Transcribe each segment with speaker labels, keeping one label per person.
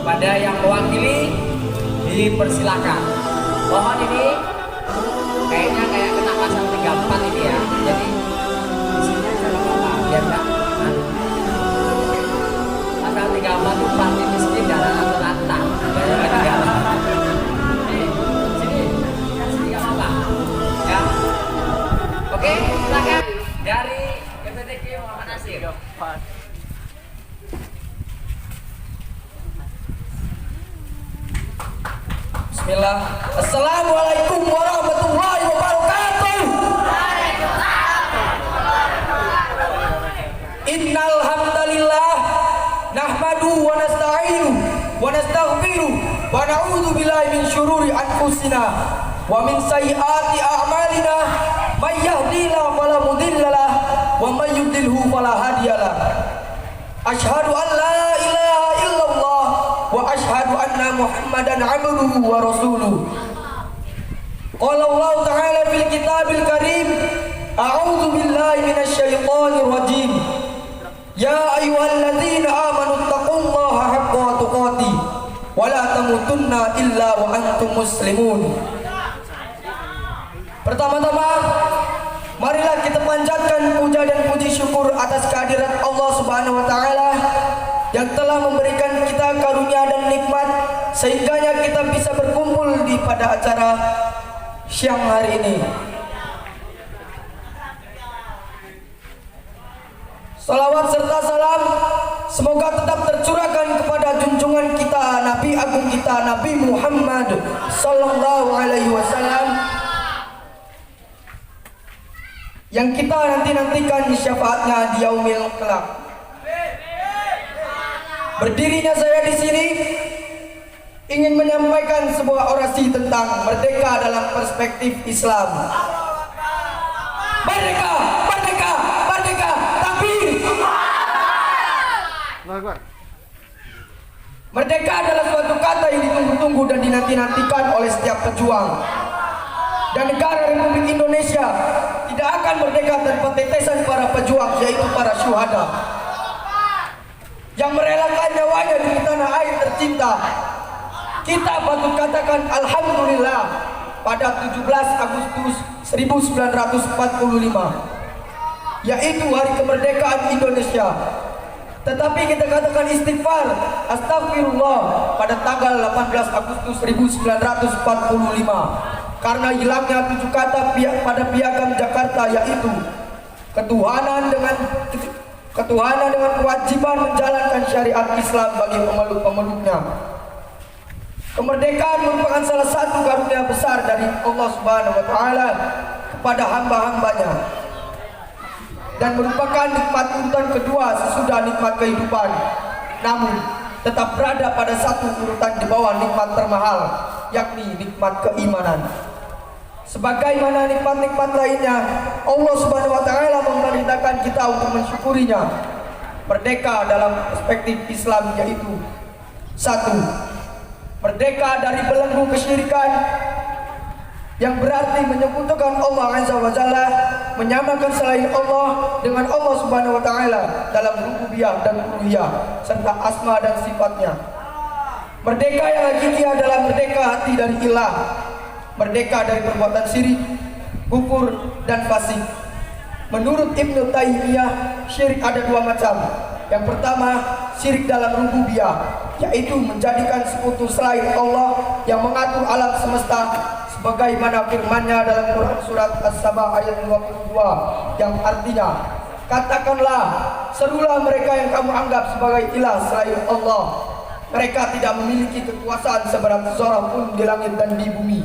Speaker 1: Pada yang mewakili dipersilakan. Mohon ini kayaknya kayak kena pasal 34 ini ya. Jadi isinya jangan apa biar enggak pasal 34 itu parti miskin dan atau lantak. Sini enggak apa ya. Oke, silakan dari PPTQ Muhammad Nasir. Bismillah. Assalamualaikum warahmatullahi wabarakatuh. Innal hamdalillah nahmaduhu wa nasta'inuhu wa nastaghfiruh wa na'udzu billahi min syururi anfusina wa min sayyiati a'malina may yahdihillahu fala mudhillalah wa may yudlilhu fala hadiyalah. Asyhadu an la ilaha illallah wa asyhadu anna Muhammadan abduhu wa rasuluh. Qala Allah ta'ala fil kitabil karim, a'udzu billahi minasy syaithanir rajim. Ya ayyuhalladzina amanu taqullaha haqqa tuqatih wa la tamutunna illa wa antum muslimun. Pertama-tama marilah kita panjatkan puja dan puji syukur atas kehadirat Allah Subhanahu wa taala yang telah memberikan kita karunia dan nikmat sehingganya kita bisa berkumpul di pada acara siang hari ini. Salawat serta salam semoga tetap tercurahkan kepada junjungan kita Nabi Agung kita Nabi Muhammad sallallahu alaihi wasallam yang kita nantikan syafaatnya di yaumil kelak. Berdirinya saya di sini ingin menyampaikan sebuah orasi tentang merdeka dalam perspektif Islam. Merdeka, merdeka, merdeka, takbir. Merdeka adalah suatu kata yang ditunggu-tunggu dan dinanti-nantikan oleh setiap pejuang. Dan negara Republik Indonesia tidak akan merdeka tanpa tetesan para pejuang, yaitu para syuhada yang merelakan nyawanya di tanah air tercinta. Kita patut katakan alhamdulillah pada 17 Agustus 1945, yaitu hari kemerdekaan Indonesia. Tetapi kita katakan istighfar, astagfirullah pada tanggal 18 Agustus 1945 karena hilangnya 7 kata pada piagam Jakarta, yaitu ketuhanan dengan kewajiban menjalankan syariat Islam bagi pemeluk-pemeluknya. Kemerdekaan merupakan salah satu karunia besar dari Allah Subhanahu wa taala kepada hamba-hambanya dan merupakan nikmat urutan kedua sesudah nikmat kehidupan, namun tetap berada pada satu urutan di bawah nikmat termahal, yakni nikmat keimanan. Sebagaimana nikmat-nikmat lainnya, Allah Subhanahu wa taala memerintahkan kita untuk mensyukurinya. Merdeka dalam perspektif Islam yaitu 1. Merdeka dari belenggu kesyirikan, yang berarti menyekutukan Allah Azza wa Jalla, menyamakan selain Allah dengan Allah Subhanahu wa taala dalam rububiyah dan uluhiyah serta asma dan sifatnya. Merdeka yang hakiki adalah merdeka hati dari ilah, merdeka dari perbuatan syirik, kufur dan fasik. Menurut Ibnu Taimiyah, syirik ada dua macam. Yang pertama, syirik dalam rububiyah, yaitu menjadikan sekutu selain Allah yang mengatur alam semesta, sebagaimana firman-Nya dalam Quran surat As-Saba ayat 22 yang artinya, katakanlah, serulah mereka yang kamu anggap sebagai ilah selain Allah. Mereka tidak memiliki kekuasaan seberat zarah pun di langit dan di bumi,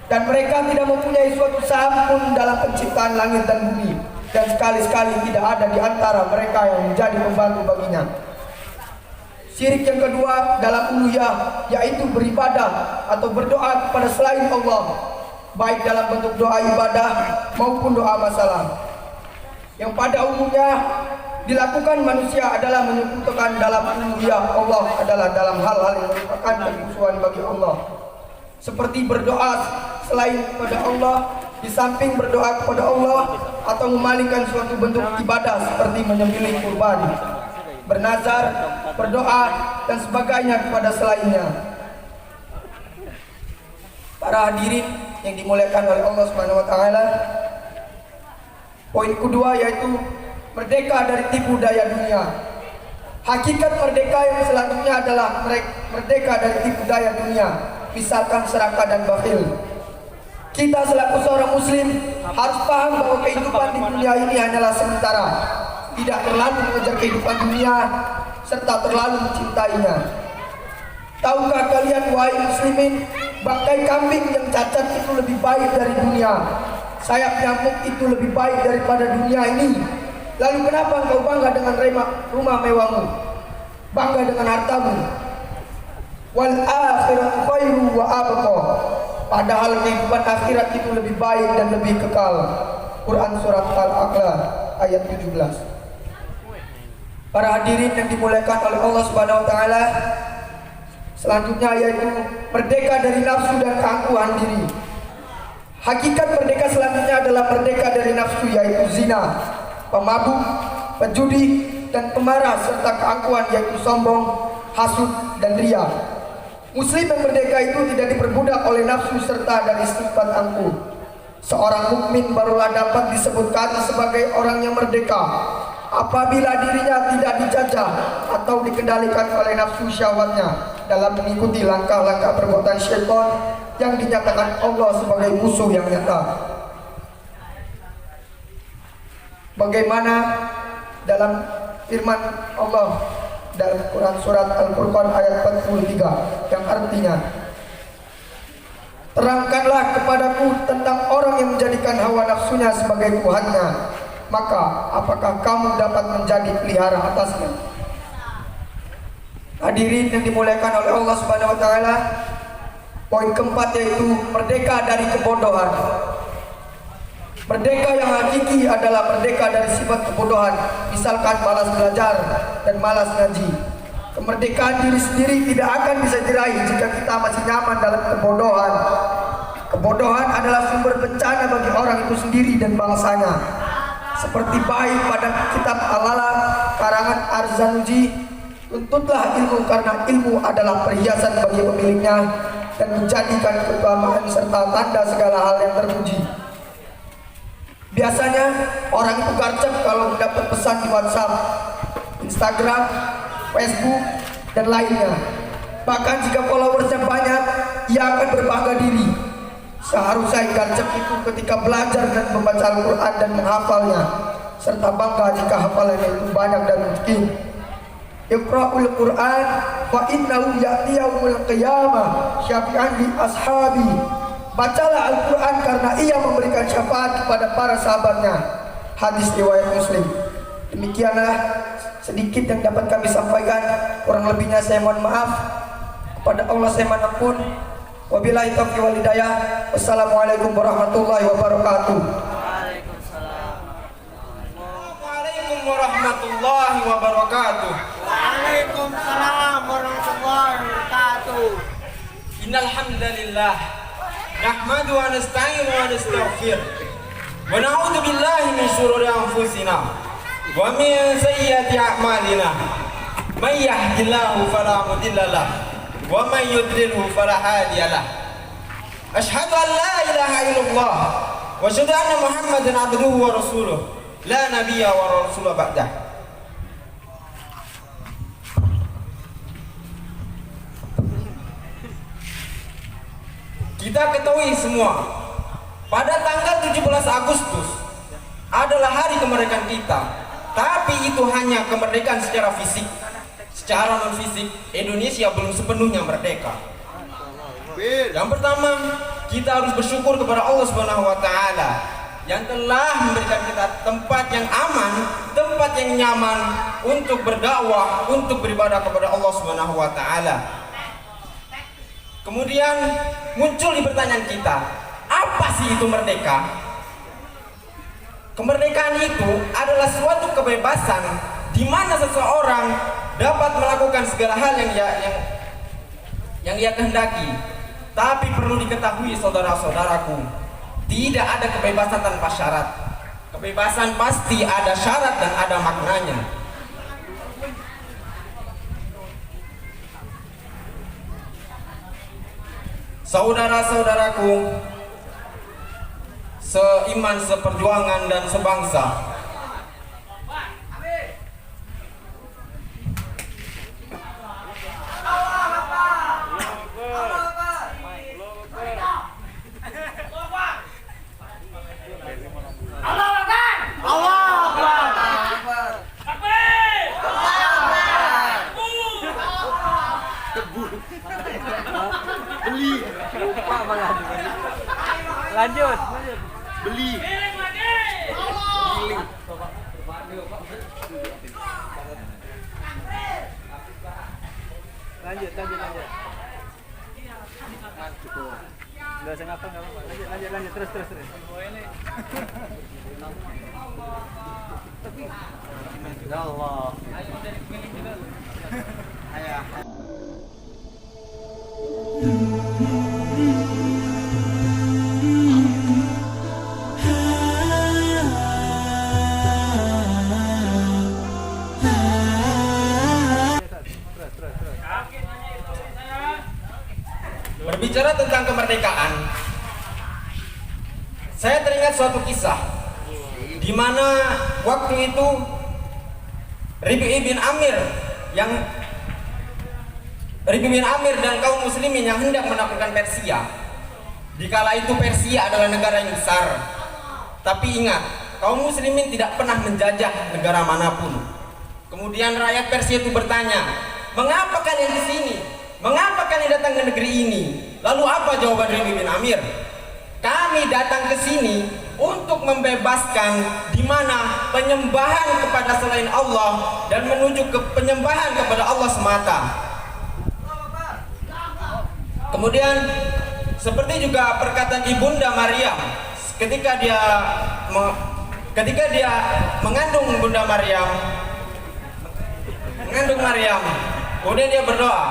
Speaker 1: dan mereka tidak mempunyai suatu saham pun dalam penciptaan langit dan bumi, dan sekali-sekali tidak ada di antara mereka yang menjadi pembantu baginya. Syirik yang kedua dalam uluhiyah, yaitu beribadah atau berdoa kepada selain Allah, baik dalam bentuk doa ibadah maupun doa masalah, yang pada umumnya dilakukan manusia adalah menyekutukan dalam uluhiyah Allah adalah dalam hal-hal yang merupakan kekhususan bagi Allah, seperti berdoa selain kepada Allah, di samping berdoa kepada Allah, atau memalingkan suatu bentuk ibadah seperti menyembelih kurban, bernazar, berdoa dan sebagainya kepada selainnya. Para hadirin yang dimuliakan oleh Allah Subhanahu wa taala, poin kedua yaitu merdeka dari tipu daya dunia. Hakikat merdeka yang selanjutnya adalah merdeka dari tipu daya dunia, misalkan serakah dan bakhil. Kita selaku seorang muslim harus paham bahwa kehidupan di dunia ini hanyalah sementara, tidak terlalu mengejar kehidupan dunia serta terlalu mencintainya. Tahukah kalian wahai muslimin, bangkai kambing yang cacat itu lebih baik dari dunia, sayap nyamuk itu lebih baik daripada dunia ini. Lalu kenapa engkau bangga dengan rumah mewahmu, bangga dengan hartamu? Wal akhiratu khairu wa abqa. Padahal kehidupan akhirat itu lebih baik dan lebih kekal. Quran surat Al-A'la ayat 17. Para hadirin yang dimuliakan oleh Allah Subhanahu wa taala, selanjutnya yaitu merdeka dari nafsu dan keangkuhan diri. Hakikat merdeka selanjutnya adalah merdeka dari nafsu, yaitu zina, pemabuk, penjudi dan pemarah, serta keangkuhan yaitu sombong, hasud dan riya. Muslim yang merdeka itu tidak diperbudak oleh nafsu serta dari sifat angkuh. Seorang mukmin barulah dapat disebutkan sebagai orang yang merdeka apabila dirinya tidak dijajah atau dikendalikan oleh nafsu syahwatnya dalam mengikuti langkah-langkah perbuatan syaitan yang dinyatakan Allah sebagai musuh yang nyata. Bagaimana dalam firman Allah dalam Quran surat Al-Furqan ayat 43 yang artinya, terangkanlah kepadaku tentang orang yang menjadikan hawa nafsunya sebagai Tuhannya, maka apakah kamu dapat menjadi pelihara atasnya? Hadirin yang dimuliakan oleh Allah Subhanahu wa taala, poin keempat yaitu merdeka dari kebodohan. Merdeka yang hakiki adalah merdeka dari sifat kebodohan, misalkan malas belajar dan malas ngaji. Kemerdekaan diri sendiri tidak akan bisa diraih jika kita masih nyaman dalam kebodohan. Kebodohan adalah sumber bencana bagi orang itu sendiri dan bangsanya. Seperti baik pada kitab Al-Lala karangan Arzanuji, tuntutlah ilmu karena ilmu adalah perhiasan bagi pemiliknya dan menjadikan keutamaan serta tanda segala hal yang terpuji. Biasanya orang itu garcep kalau mendapat pesan di WhatsApp, Instagram, Facebook, dan lainnya. Bahkan jika followersnya banyak, ia akan berbangga diri. Seharusnya garcep itu ketika belajar dan membaca Al-Quran dan menghafalnya, serta bangga jika hafalannya itu banyak dan miskin. Iqra'ul Quran fa innahu ya'ti yaumul qiyamah syafi'an li ashabi. Bacalah Al-Quran karena ia memberikan syafaat kepada para sahabatnya. Hadis riwayat Muslim. Demikianlah sedikit yang dapat kami sampaikan. Kurang lebihnya saya mohon maaf. Kepada Allah saya mohon ampun. Wabillahi taufiq wal hidayah. Wassalamualaikum warahmatullahi wabarakatuh.
Speaker 2: Waalaikumsalam warahmatullahi wabarakatuh.
Speaker 3: Waalaikumsalam warahmatullahi wabarakatuh.
Speaker 2: Innal hamdalillah nahmadu wa nasta'inu wa nastaghfir wa na'udzu billahi min shururi anfusina wa min sayyiati a'malina may yahdihillahu fala mudilla lahu wa may yudlilhu fala hadiya lahu asyhadu an la ilaha illallah wa asyhadu anna muhammadan abduhu wa rasuluh la nabiyya wa rasula ba'dah. Kita ketahui semua, pada tanggal 17 Agustus adalah hari kemerdekaan kita. Tapi itu hanya kemerdekaan secara fisik. Secara non fisik, Indonesia belum sepenuhnya merdeka. Yang pertama, kita harus bersyukur kepada Allah Subhanahu wa taala yang telah memberikan kita tempat yang aman, tempat yang nyaman untuk berdakwah, untuk beribadah kepada Allah Subhanahu wa taala. Kemudian muncul di pertanyaan kita, apa sih itu merdeka? Kemerdekaan itu adalah suatu kebebasan di mana seseorang dapat melakukan segala hal yang ia kehendaki. Tapi perlu diketahui saudara-saudaraku, tidak ada kebebasan tanpa syarat. Kebebasan pasti ada syarat dan ada maknanya. Saudara-saudaraku, seiman, seperjuangan dan sebangsa,
Speaker 3: lanjut
Speaker 2: beli
Speaker 3: lanjut nggak usah ngapa nggak apa lanjut terus ya Allah ayah.
Speaker 2: Berbicara tentang kemerdekaan, saya teringat suatu kisah di mana waktu itu Rabi' bin Amir dan kaum muslimin yang hendak menaklukkan Persia. Dikala itu Persia adalah negara yang besar. Tapi ingat, kaum muslimin tidak pernah menjajah negara manapun. Kemudian rakyat Persia itu bertanya, "Mengapa kalian di sini? Mengapa kalian datang ke negeri ini?" Lalu apa jawaban Rabi' bin Amir? "Kami datang ke sini untuk membebaskan di mana penyembahan kepada selain Allah dan menuju ke penyembahan kepada Allah semata." Kemudian seperti juga perkataan Ibunda Maryam ketika dia mengandung Maryam, kemudian dia berdoa,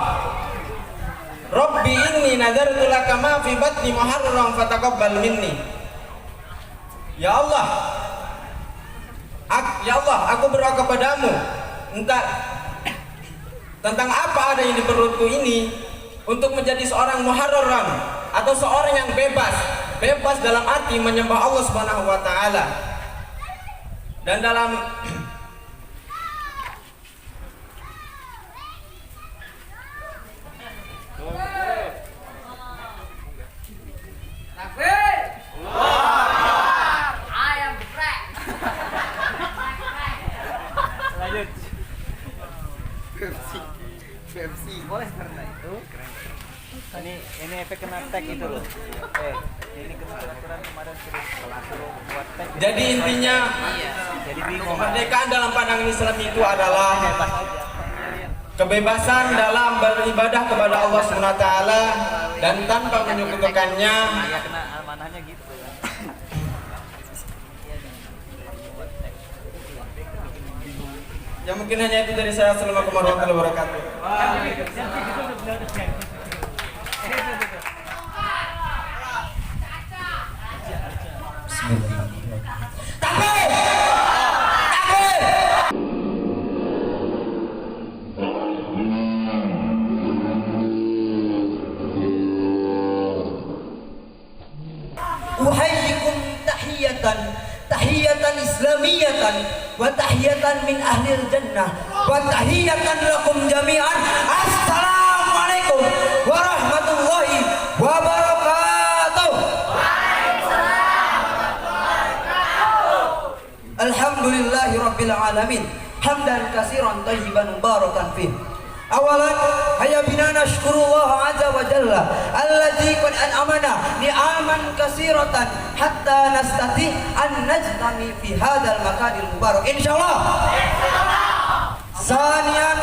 Speaker 2: "Rabbi inni nadartu laka ma fi batni muharraran fataqabbal minni." Ya Allah, aku berdoa kepadamu tentang apa ada yang di perutku ini untuk menjadi seorang muharraran atau seorang yang bebas dalam arti menyembah Allah Subhanahu wa taala. Dan dalam
Speaker 3: lanjut
Speaker 4: Pepsi.
Speaker 3: boleh karena itu ini efek kena tag itu loh ini kebetulan kemarin suruh buat tag
Speaker 2: jadi intinya
Speaker 3: jadi bingung
Speaker 2: kemerdekaan dalam pandangan Islam itu adalah
Speaker 3: bebas aja
Speaker 2: kebebasan dalam beribadah kepada Allah SWT dan tanpa menyekutukannya.
Speaker 3: ya kena amanahnya gitu
Speaker 2: Ya mungkin hanya itu dari saya. Assalamualaikum warahmatullahi wabarakatuh.
Speaker 1: Takbir! Takbir! Uhayyikum tahiyatan islamiyatan wa tahiyatan min ahlil jannah wa tahiyatan lakum jami'an. Assalamualaikum warahmatullahi wabarakatuh. Alhamdulillahi rabbil alamin hamdan katsiran thayyiban mubarakan fih. Awalan haya bina nashkurullah azza wa jalla alladzi qad an'amana ni'aman katsiratan hatta nastati an najtami fi hadzal makanil mubarak insyaallah. Saniyan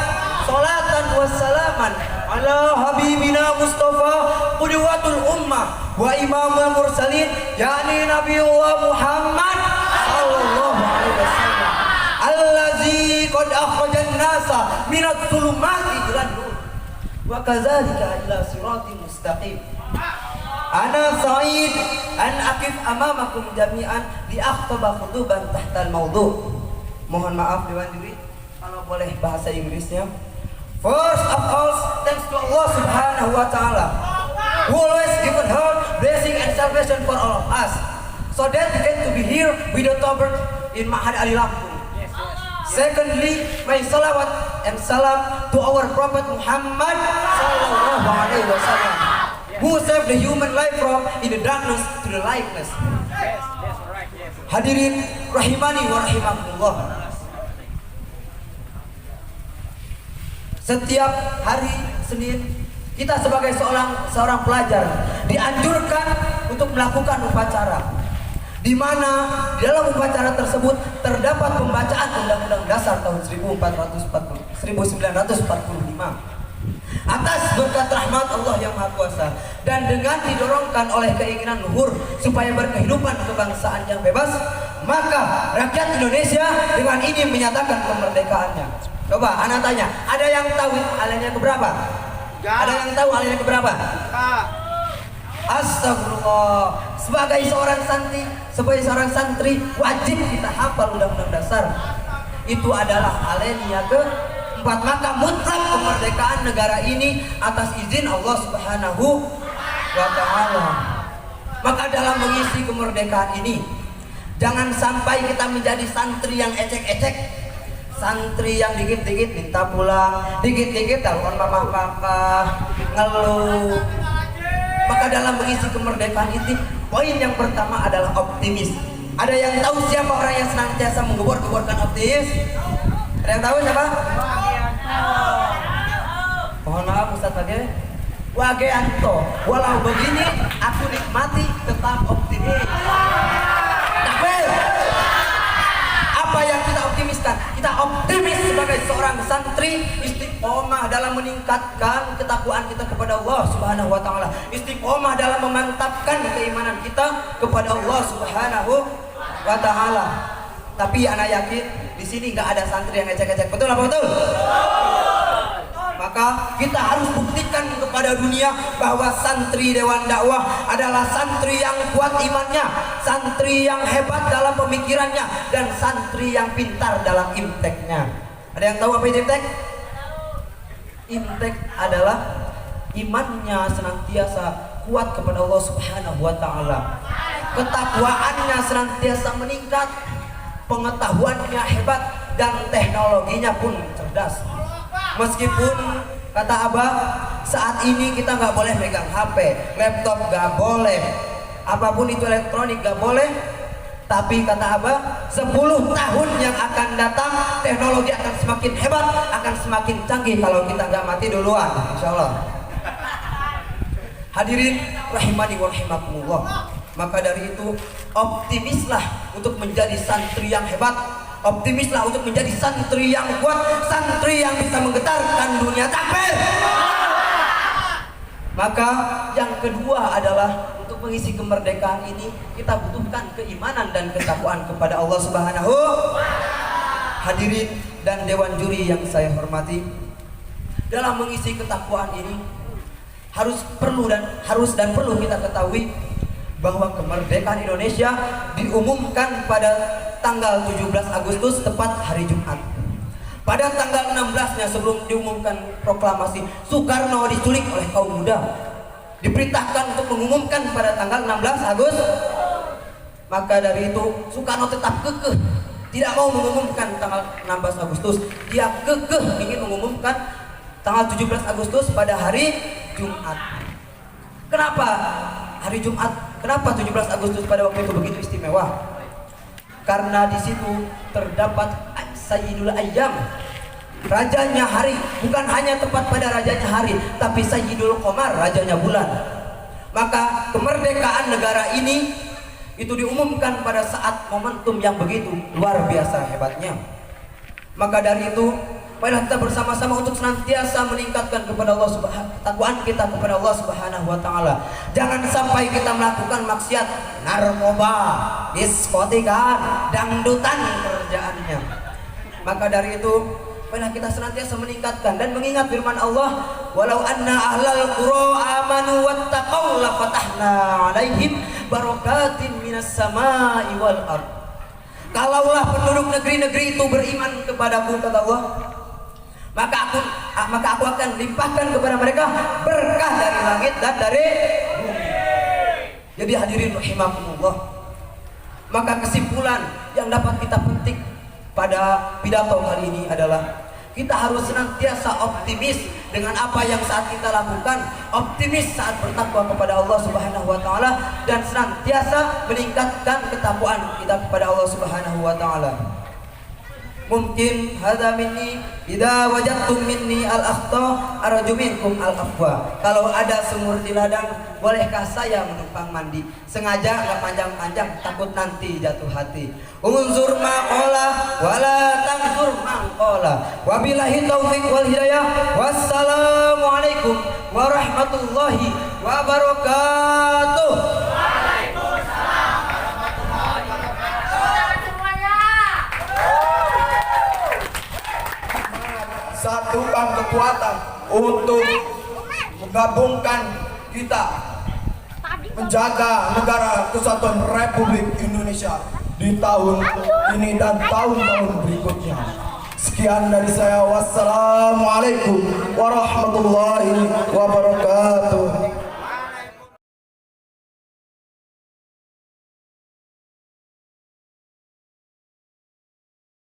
Speaker 1: salatan wassalaman ala habibina Mustafa qudwatul ummah wa imamul mursalin yakni Nabiullah Muhammad sallallahu alaihi wasallam allazi qad akhrajan nasa minadh dhulumati ilan nur wa kadzalika ila siratal mustaqim. Ana sa'id an aqif amamakum jami'an li akhtaba khutuban tahta al-mawdu'. Mohon maaf Dewan Juri kalau boleh bahasa Inggrisnya. First of all, thanks to Allah Subhanahu wa taala who always given help, blessing and salvation for all of us so that we get to be here with the Taubat in Ma'had Ali Lampung. Secondly, my salawat and salam to our Prophet Muhammad sallallahu alaihi wasallam who saved the human life from in the darkness to the lightness. Hadirin rahimani wa rahimakumullah. Setiap hari Senin kita sebagai seorang pelajar dianjurkan untuk melakukan upacara, di mana di dalam upacara tersebut terdapat pembacaan Undang-Undang Dasar tahun 1945 atas berkat rahmat Allah yang Maha Kuasa dan dengan didorongkan oleh keinginan luhur supaya berkehidupan kebangsaan yang bebas, maka rakyat Indonesia dengan ini menyatakan kemerdekaannya. Coba anak tanya, ada yang tahu alinea keberapa? Ada yang tahu alinea keberapa? Astagfirullah. Sebagai seorang santri wajib kita hafal Undang-Undang Dasar. Itu adalah alinea ke-4. Maka mutlak kemerdekaan negara ini atas izin Allah Subhanahu wa taala. Maka dalam mengisi kemerdekaan ini jangan sampai kita menjadi santri yang ecek-ecek, santri yang dikit-dikit minta pulang, dikit-dikit telepon papa ngeluh. Maka dalam mengisi kemerdekaan itu, poin yang pertama adalah optimis. Ada yang tahu siapa orang yang senantiasa menggebor-geborkan optimis? Ada yang tahu siapa? Mohon maaf Ustaz Wageanto. Walau begini aku nikmati tetap optimis. Takbir. Apa yang kita optimiskan? Kita optimis sebagai seorang santri istiqomah dalam meningkatkan ketakwaan kita kepada Allah Subhanahu wa taala. Istiqomah dalam memantapkan keimanan kita kepada Allah Subhanahu wa taala. Tapi anak yakin di sini nggak ada santri yang ecek-ecek. Betul apa betul? Maka kita harus buktikan kepada dunia bahwa santri Dewan Dakwah adalah santri yang kuat imannya, santri yang hebat dalam pemikirannya, dan santri yang pintar dalam imteknya. Ada yang tahu apa itu imtek? Imtek adalah imannya senantiasa kuat kepada Allah Subhanahu wa taala. Ketakwaannya senantiasa meningkat, pengetahuannya hebat, dan teknologinya pun cerdas. Meskipun kata Abah saat ini kita nggak boleh megang HP, laptop nggak boleh, apapun itu elektronik nggak boleh, tapi kata Abah 10 tahun yang akan datang teknologi akan semakin hebat, akan semakin canggih kalau kita nggak mati duluan, insya Allah. Hadirin rahimani wa rahimakumullah. Maka dari itu optimislah untuk menjadi santri yang hebat, optimislah untuk menjadi santri yang kuat, santri yang bisa menggetarkan dunia. Takbir. Maka yang kedua adalah untuk mengisi kemerdekaan ini kita butuhkan keimanan dan ketakwaan kepada Allah Subhanahu. Hadirin dan dewan juri yang saya hormati, dalam mengisi ketakwaan ini harus dan perlu kita ketahui bahwa kemerdekaan Indonesia diumumkan pada tanggal 17 Agustus tepat hari Jumat. Pada tanggal 16-nya sebelum diumumkan proklamasi, Soekarno diculik oleh kaum muda. Diperintahkan untuk mengumumkan pada tanggal 16 Agustus. Maka dari itu Soekarno tetap kekeh tidak mau mengumumkan tanggal 16 Agustus. Dia kekeh ingin mengumumkan tanggal 17 Agustus pada hari Jumat. Kenapa hari Jumat? Kenapa 17 Agustus pada waktu itu begitu istimewa? Karena di situ terdapat Sayyidul Ayyam, rajanya hari. Bukan hanya tepat pada rajanya hari, tapi Sayyidul Qamar, rajanya bulan. Maka kemerdekaan negara ini itu diumumkan pada saat momentum yang begitu luar biasa hebatnya. Maka dari itu, marilah kita bersama-sama untuk senantiasa meningkatkan kepada Allah takwaan kita kepada Allah Subhanahu wa taala. Jangan sampai kita melakukan maksiat, narkoba, diskotika, dangdutan kerjaannya. Maka dari itu, marilah kita senantiasa meningkatkan dan mengingat firman Allah, walau anna ahlal qura amanu wattaqau la fatahna alaihim barakatin minas samai wal ard. Kalaulah penduduk negeri-negeri itu beriman kepadaku, kata Allah, maka aku akan limpahkan kepada mereka berkah dari langit dan dari bumi. Jadi hadirin rahimakumullah, maka kesimpulan yang dapat kita petik pada pidato kali ini adalah kita harus senantiasa optimis dengan apa yang saat kita lakukan, optimis saat bertakwa kepada Allah Subhanahu wa taala, dan senantiasa meningkatkan ketakwaan kita kepada Allah Subhanahu wa taala. Mungkin hadza minni, idza wajadtum minni al-akhta arju minkum al-afwa. Kalau ada sumur di ladang, bolehkah saya menumpang mandi? Sengaja enggak panjang-panjang, takut nanti jatuh hati. Unzur maqala wala tanzur maqala. Wabillahi taufik wal hidayah. Wassalamualaikum warahmatullahi wabarakatuh.
Speaker 4: Satukan kekuatan untuk menggabungkan kita menjaga negara kesatuan Republik Indonesia di tahun ini dan tahun-tahun berikutnya. Sekian dari saya, wassalamualaikum warahmatullahi wabarakatuh.